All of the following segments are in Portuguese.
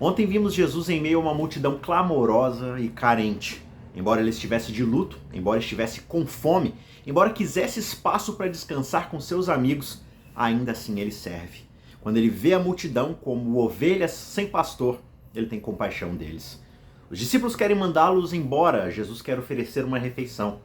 Ontem vimos Jesus em meio a uma multidão clamorosa e carente. Embora ele estivesse de luto, embora estivesse com fome, embora quisesse espaço para descansar com seus amigos, ainda assim ele serve. Quando ele vê a multidão como ovelhas sem pastor, ele tem compaixão deles. Os discípulos querem mandá-los embora, Jesus quer oferecer uma refeição.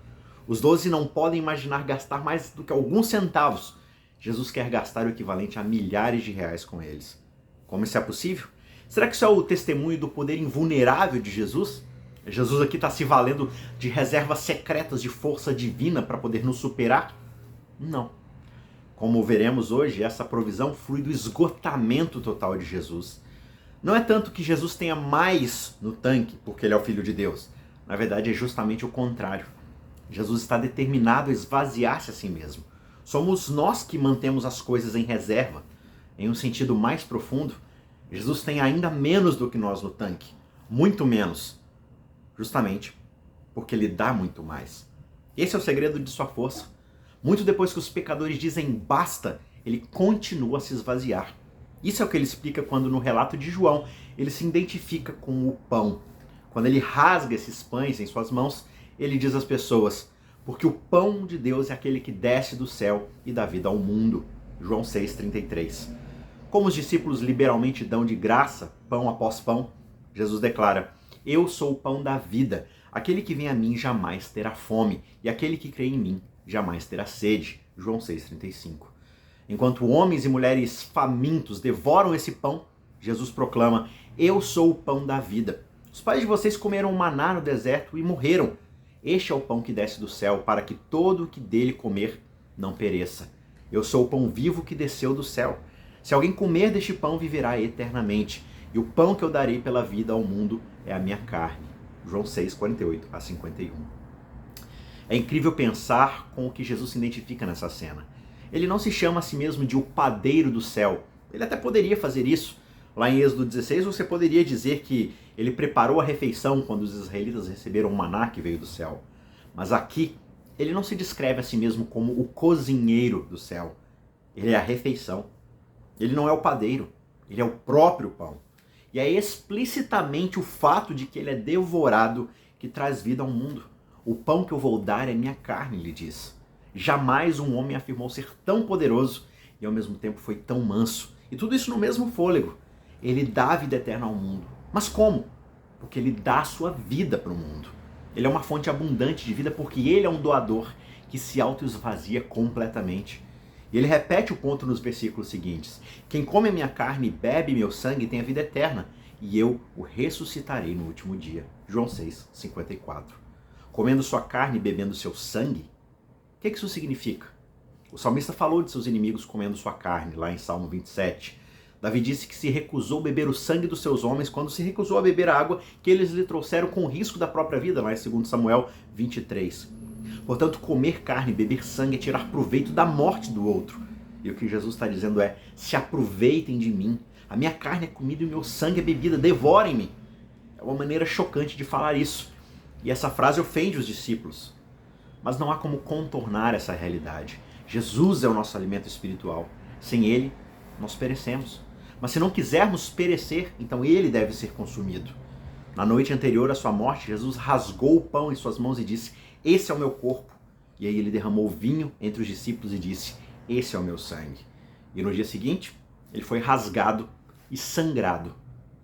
Os 12 não podem imaginar gastar mais do que alguns centavos. Jesus quer gastar o equivalente a milhares de reais com eles. Como isso é possível? Será que isso é o testemunho do poder invulnerável de Jesus? Jesus aqui está se valendo de reservas secretas de força divina para poder nos superar? Não. Como veremos hoje, essa provisão flui do esgotamento total de Jesus. Não é tanto que Jesus tenha mais no tanque, porque ele é o Filho de Deus. Na verdade, é justamente o contrário. Jesus está determinado a esvaziar-se a si mesmo. Somos nós que mantemos as coisas em reserva. Em um sentido mais profundo, Jesus tem ainda menos do que nós no tanque. Muito menos. Justamente porque ele dá muito mais. Esse é o segredo de sua força. Muito depois que os pecadores dizem basta, ele continua a se esvaziar. Isso é o que ele explica quando no relato de João ele se identifica com o pão. Quando ele rasga esses pães em suas mãos, ele diz às pessoas, porque o pão de Deus é aquele que desce do céu e dá vida ao mundo. João 6,33. Como os discípulos liberalmente dão de graça, pão após pão, Jesus declara, eu sou o pão da vida, aquele que vem a mim jamais terá fome, e aquele que crê em mim jamais terá sede. João 6,35. Enquanto homens e mulheres famintos devoram esse pão, Jesus proclama, eu sou o pão da vida. Os pais de vocês comeram maná no deserto e morreram. Este é o pão que desce do céu, para que todo o que dele comer não pereça. Eu sou o pão vivo que desceu do céu. Se alguém comer deste pão, viverá eternamente. E o pão que eu darei pela vida ao mundo é a minha carne. João 6, 48 a 51. É incrível pensar com o que Jesus se identifica nessa cena. Ele não se chama a si mesmo de o padeiro do céu. Ele até poderia fazer isso. Lá em Êxodo 16 você poderia dizer que ele preparou a refeição quando os israelitas receberam o maná que veio do céu. Mas aqui, ele não se descreve a si mesmo como o cozinheiro do céu. Ele é a refeição. Ele não é o padeiro. Ele é o próprio pão. E é explicitamente o fato de que ele é devorado que traz vida ao mundo. O pão que eu vou dar é minha carne, ele diz. Jamais um homem afirmou ser tão poderoso e ao mesmo tempo foi tão manso. E tudo isso no mesmo fôlego. Ele dá a vida eterna ao mundo. Mas como? Porque ele dá a sua vida para o mundo. Ele é uma fonte abundante de vida porque ele é um doador que se auto-esvazia completamente. E ele repete o ponto nos versículos seguintes. Quem come a minha carne e bebe meu sangue tem a vida eterna, e eu o ressuscitarei no último dia. João 6, 54. Comendo sua carne e bebendo seu sangue, o que isso significa? O salmista falou de seus inimigos comendo sua carne, lá em Salmo 27. Davi disse que se recusou a beber o sangue dos seus homens quando se recusou a beber a água que eles lhe trouxeram com o risco da própria vida, lá em 2 Samuel 23. Portanto, comer carne e beber sangue é tirar proveito da morte do outro. E o que Jesus está dizendo é, se aproveitem de mim. A minha carne é comida e o meu sangue é bebida, devorem-me. É uma maneira chocante de falar isso. E essa frase ofende os discípulos. Mas não há como contornar essa realidade. Jesus é o nosso alimento espiritual. Sem ele, nós perecemos. Mas se não quisermos perecer, então ele deve ser consumido. Na noite anterior à sua morte, Jesus rasgou o pão em suas mãos e disse, esse é o meu corpo. E aí ele derramou vinho entre os discípulos e disse, esse é o meu sangue. E no dia seguinte, ele foi rasgado e sangrado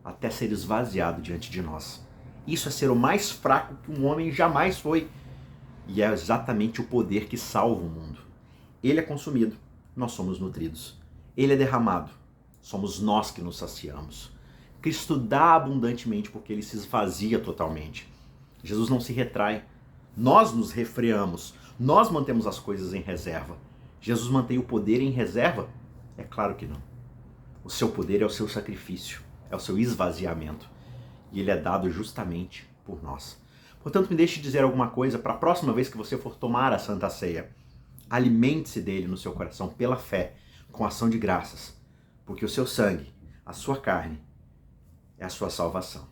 até ser esvaziado diante de nós. Isso é ser o mais fraco que um homem jamais foi. E é exatamente o poder que salva o mundo. Ele é consumido, nós somos nutridos. Ele é derramado, somos nós que nos saciamos. Cristo dá abundantemente porque ele se esvazia totalmente. Jesus não se retrai. Nós nos refreamos, nós mantemos as coisas em reserva. Jesus mantém o poder em reserva? É claro que não. O seu poder é o seu sacrifício, é o seu esvaziamento. E ele é dado justamente por nós. Portanto, me deixe dizer alguma coisa para a próxima vez que você for tomar a Santa Ceia. Alimente-se dele no seu coração pela fé, com ação de graças, porque o seu sangue, a sua carne, é a sua salvação.